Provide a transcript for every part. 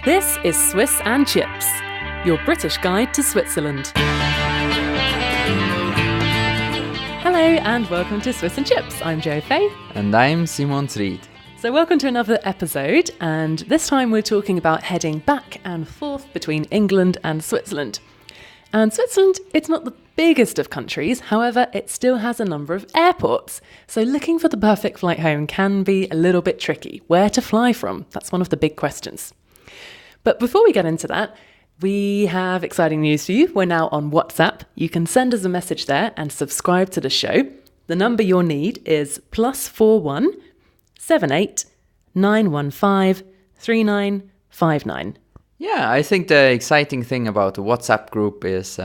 This is Swiss and Chips, your British guide to Switzerland. Hello and welcome to Swiss and Chips. I'm Jo Fay. And I'm Simon Reid. So welcome to another episode, and this time we're talking about heading back and forth between England and Switzerland. And Switzerland, it's not the biggest of countries, however, it still has a number of airports. So looking for the perfect flight home can be a little bit tricky. Where to fly from? That's one of the big questions. But before we get into that, we have exciting news for you. We're now on WhatsApp. You can send us a message there and subscribe to the show. The number you'll need is +41 78 915 3959. Yeah, I think the exciting thing about the WhatsApp group is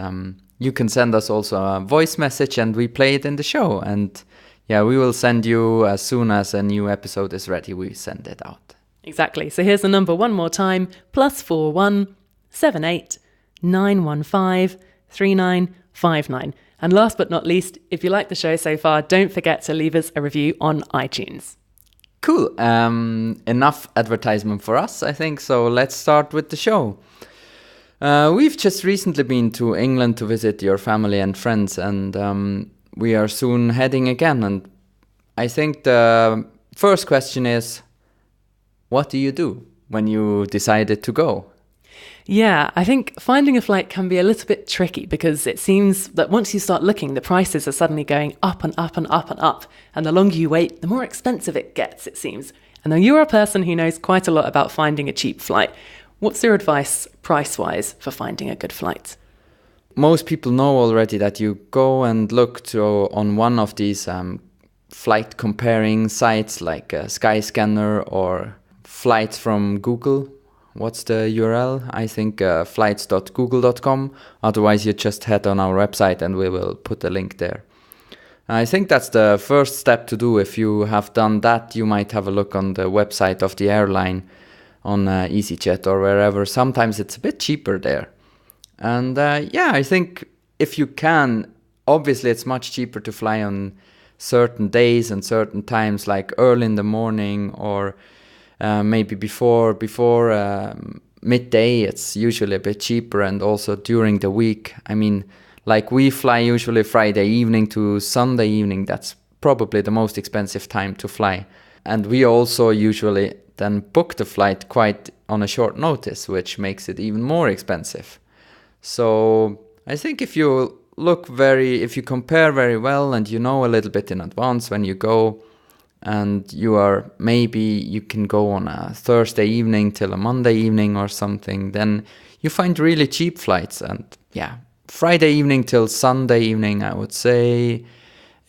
you can send us also a voice message and we play it in the show. And yeah, we will send you as soon as a new episode is ready, we send it out. Exactly. So here's the number one more time, +41 78 915 3959. And last but not least, if you like the show so far, don't forget to leave us a review on iTunes. Cool. Enough advertisement for us, I think. So let's start with the show. We've just recently been to England to visit your family and friends, and we are soon heading again. And I think the first question is, what do you do when you decided to go? Yeah, I think finding a flight can be a little bit tricky because it seems that once you start looking, the prices are suddenly going up and up and up and up. And the longer you wait, the more expensive it gets, it seems. And though you're a person who knows quite a lot about finding a cheap flight, what's your advice price-wise for finding a good flight? Most people know already that you go and look on one of these flight comparing sites like Skyscanner or flights from Google. What's the URL? I think flights.google.com. Otherwise, you just head on our website and we will put a link there. I think that's the first step to do. If you have done that, you might have a look on the website of the airline on EasyJet or wherever. Sometimes it's a bit cheaper there. And I think if you can, obviously it's much cheaper to fly on certain days and certain times, like early in the morning or maybe before midday. It's usually a bit cheaper, and also during the week. I mean, like we fly usually Friday evening to Sunday evening. That's probably the most expensive time to fly. And we also usually then book the flight quite on a short notice, which makes it even more expensive. So I think if you compare very well and you know a little bit in advance when you go, and you can go on a Thursday evening till a Monday evening or something, then you find really cheap flights. And yeah, Friday evening till Sunday evening, I would say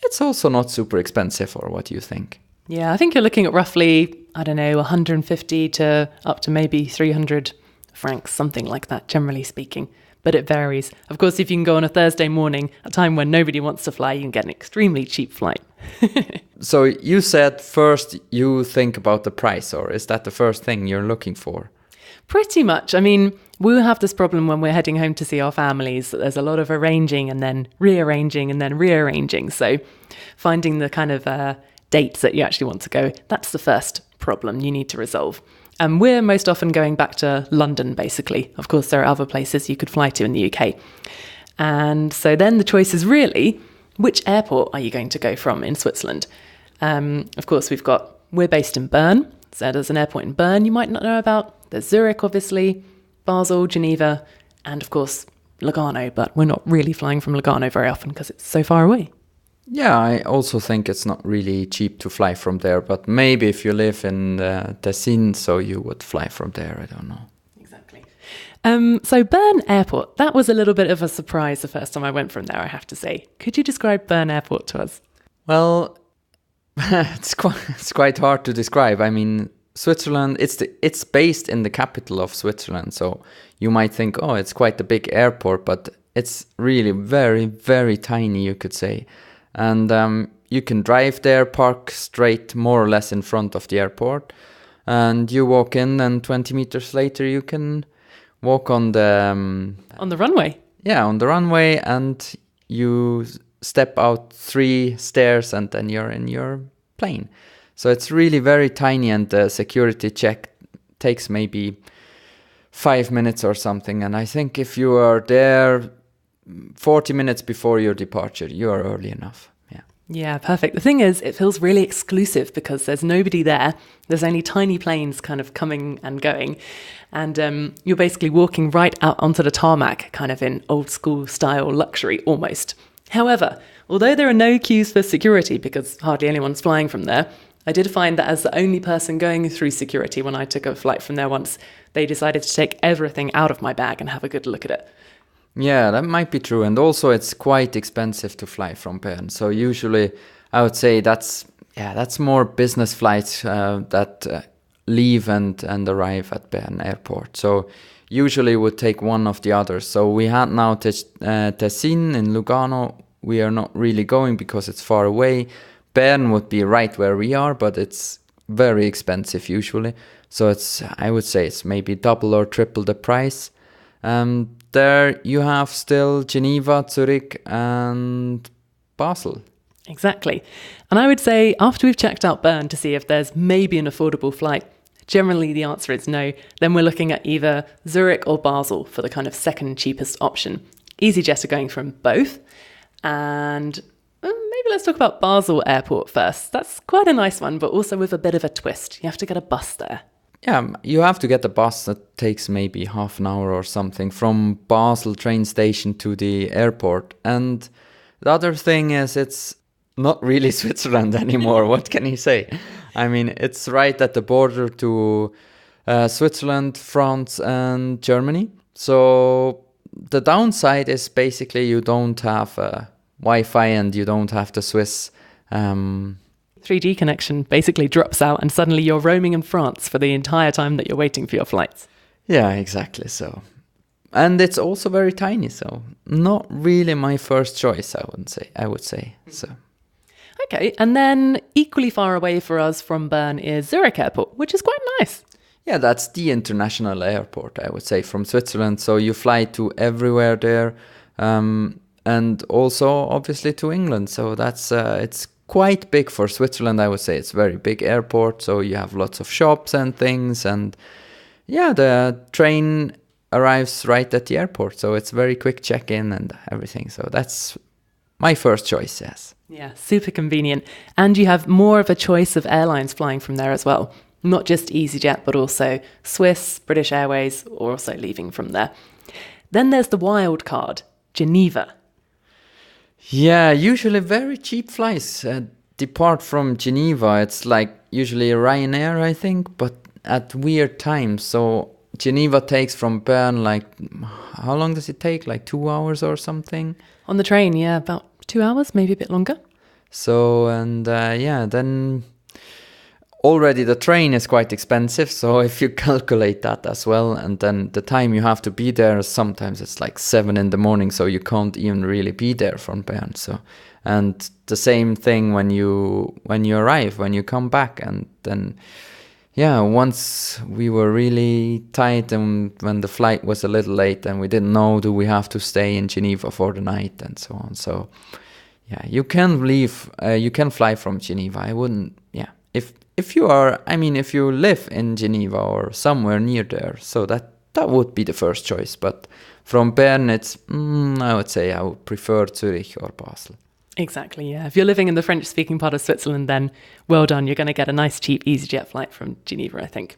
it's also not super expensive. Or what do you think? Yeah, I think you're looking at roughly, 150 to up to maybe 300 francs, something like that, generally speaking. But it varies. Of course, if you can go on a Thursday morning, a time when nobody wants to fly, you can get an extremely cheap flight. So you said first you think about the price, or is that the first thing you're looking for? Pretty much. I mean, we have this problem when we're heading home to see our families. There's a lot of arranging and then rearranging and then rearranging. So finding the kind of dates that you actually want to go, that's the first problem you need to resolve. And we're most often going back to London, basically. Of course, there are other places you could fly to in the UK. And so then the choice is really, which airport are you going to go from in Switzerland? Of course, we're based in Bern. So there's an airport in Bern you might not know about. There's Zurich, obviously, Basel, Geneva, and of course, Lugano. But we're not really flying from Lugano very often because it's so far away. Yeah, I also think it's not really cheap to fly from there, but maybe if you live in Tessin, so you would fly from there, I don't know. Exactly. So Bern Airport, that was a little bit of a surprise the first time I went from there, I have to say. Could you describe Bern Airport to us? Well, it's quite hard to describe. I mean, Switzerland, it's based in the capital of Switzerland, so you might think, oh, it's quite a big airport, but it's really very, very tiny, you could say. And you can drive there, park straight more or less in front of the airport. And you walk in and 20 meters later you can walk on the... on the runway? Yeah, on the runway, and you step out 3 stairs and then you're in your plane. So it's really very tiny, and the security check takes maybe 5 minutes or something. And I think if you are there 40 minutes before your departure, you are early enough. Yeah. Yeah, perfect. The thing is, it feels really exclusive because there's nobody there. There's only tiny planes kind of coming and going. And you're basically walking right out onto the tarmac, kind of in old school style luxury almost. However, although there are no queues for security because hardly anyone's flying from there, I did find that as the only person going through security when I took a flight from there once, they decided to take everything out of my bag and have a good look at it. Yeah, that might be true. And also it's quite expensive to fly from Bern. So usually I would say that's more business flights that leave and arrive at Bern Airport. So usually would take one of the others. So we had now Tessin in Lugano. We are not really going because it's far away. Bern would be right where we are, but it's very expensive usually. So I would say it's maybe double or triple the price. There you have still Geneva, Zurich and Basel. Exactly. And I would say after we've checked out Bern to see if there's maybe an affordable flight, generally the answer is no. Then we're looking at either Zurich or Basel for the kind of second cheapest option. EasyJet are going from both. And maybe let's talk about Basel Airport first. That's quite a nice one, but also with a bit of a twist. You have to get a bus there. Yeah, you have to get a bus that takes maybe half an hour or something from Basel train station to the airport. And the other thing is it's not really Switzerland anymore. What can you say? I mean, it's right at the border to Switzerland, France and Germany. So the downside is basically you don't have Wi-Fi and you don't have the Swiss 3G connection basically drops out and suddenly you're roaming in France for the entire time that you're waiting for your flights. Yeah, exactly. So, and it's also very tiny. So not really my first choice, I would say. So. Okay. And then equally far away for us from Bern is Zurich Airport, which is quite nice. Yeah, that's the international airport, I would say, from Switzerland. So you fly to everywhere there. And also obviously to England. So that's, it's quite big for Switzerland, I would say. It's a very big airport, so you have lots of shops and things. And yeah, the train arrives right at the airport, so it's very quick check-in and everything. So that's my first choice, yes. Yeah, super convenient. And you have more of a choice of airlines flying from there as well. Not just EasyJet, but also Swiss, British Airways, or also leaving from there. Then there's the wild card, Geneva. Yeah, usually very cheap flights depart from Geneva. It's like usually Ryanair, I think, but at weird times. So Geneva takes from Bern like, how long does it take? Like 2 hours or something? On the train, yeah, about 2 hours, maybe a bit longer. So, and then already the train is quite expensive. So if you calculate that as well, and then the time you have to be there, sometimes it's like 7 a.m, so you can't even really be there from Bern. So, and the same thing when you arrive, when you come back, and then, yeah, once we were really tight and when the flight was a little late and we didn't know, do we have to stay in Geneva for the night and so on. So, yeah, you can fly from Geneva. I wouldn't, yeah. If you live in Geneva or somewhere near there, so that would be the first choice. But from Bern, it's, I would say I would prefer Zurich or Basel. Exactly, yeah. If you're living in the French-speaking part of Switzerland, then well done. You're going to get a nice, cheap EasyJet flight from Geneva, I think.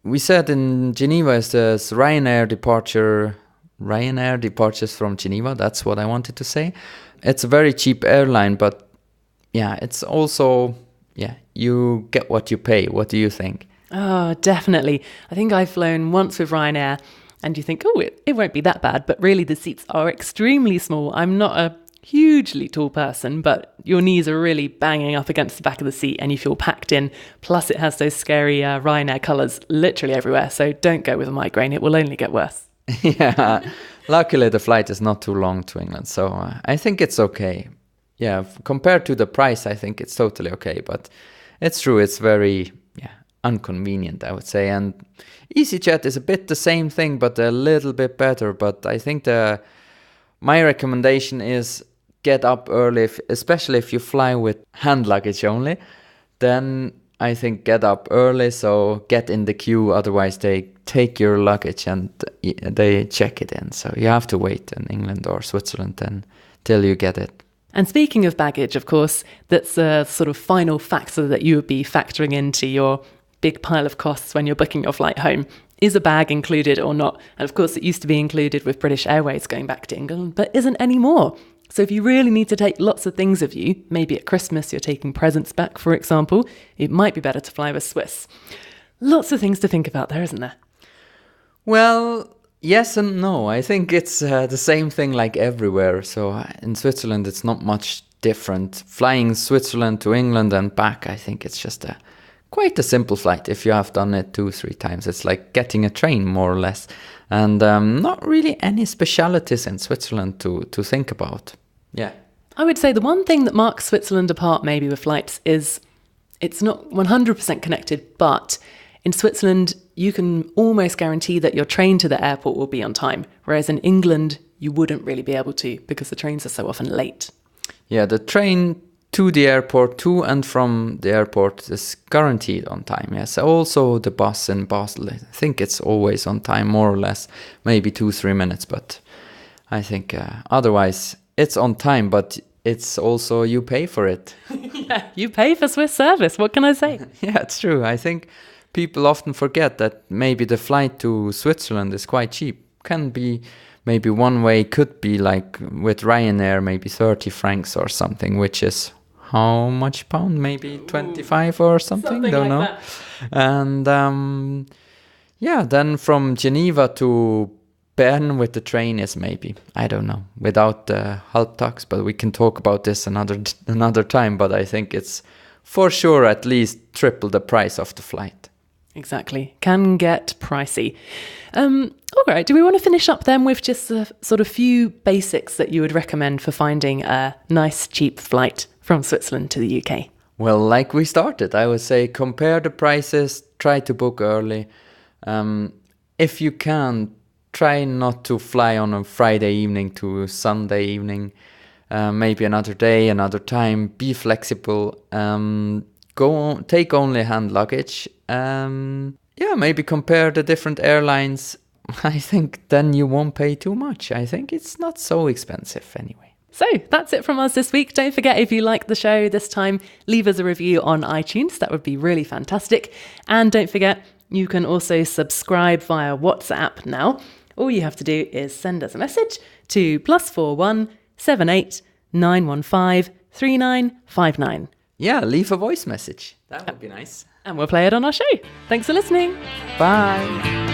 We said in Geneva is there's Ryanair departures from Geneva. That's what I wanted to say. It's a very cheap airline, but yeah, it's also... yeah, you get what you pay. What do you think? Oh, definitely. I think I've flown once with Ryanair and you think, oh, it won't be that bad. But really, the seats are extremely small. I'm not a hugely tall person, but your knees are really banging up against the back of the seat and you feel packed in. Plus, it has those scary Ryanair colours literally everywhere. So don't go with a migraine. It will only get worse. Yeah, luckily the flight is not too long to England. So I think it's okay. Yeah, compared to the price, I think it's totally okay. But it's true, it's very inconvenient, I would say. And EasyJet is a bit the same thing, but a little bit better. But I think my recommendation is get up early, especially if you fly with hand luggage only. Then I think get up early, so get in the queue. Otherwise, they take your luggage and they check it in. So you have to wait in England or Switzerland until you get it. And speaking of baggage, of course, that's a sort of final factor that you would be factoring into your big pile of costs when you're booking your flight home. Is a bag included or not? And of course, it used to be included with British Airways going back to England, but isn't anymore. So if you really need to take lots of things of you, maybe at Christmas you're taking presents back, for example, it might be better to fly with Swiss. Lots of things to think about there, isn't there? Well, yes and no. I think it's the same thing like everywhere. So in Switzerland, it's not much different. Flying Switzerland to England and back, I think it's just quite a simple flight. If you have done it 2-3 times, it's like getting a train more or less. And not really any specialities in Switzerland to think about. Yeah. I would say the one thing that marks Switzerland apart maybe with flights is it's not 100% connected, but in Switzerland, you can almost guarantee that your train to the airport will be on time. Whereas in England, you wouldn't really be able to because the trains are so often late. Yeah, the train to the airport, to and from the airport is guaranteed on time. Yes, also the bus in Basel, I think it's always on time, more or less, maybe 2-3 minutes. But I think otherwise it's on time, but it's also you pay for it. Yeah, you pay for Swiss service. What can I say? Yeah, it's true. I think people often forget that maybe the flight to Switzerland is quite cheap. Can be maybe one way could be like with Ryanair, maybe 30 francs or something, which is how much pound? Maybe 25 or something? Don't know. That. And yeah, then from Geneva to Bern with the train is maybe, I don't know, without the Halbtags, but we can talk about this another time. But I think it's for sure at least triple the price of the flight. Exactly. Can get pricey. All right. Do we want to finish up then with just a sort of few basics that you would recommend for finding a nice, cheap flight from Switzerland to the UK? Well, like we started, I would say compare the prices, try to book early. If you can, try not to fly on a Friday evening to Sunday evening. Maybe another day, another time. Be flexible. Take only hand luggage. Yeah, maybe compare the different airlines. I think then you won't pay too much. I think it's not so expensive anyway. So that's it from us this week. Don't forget, if you like the show this time, leave us a review on iTunes. That would be really fantastic. And don't forget, you can also subscribe via WhatsApp now. All you have to do is send us a message to +41 78 915 3959. Yeah, leave a voice message. That would be nice. And we'll play it on our show. Thanks for listening. Bye.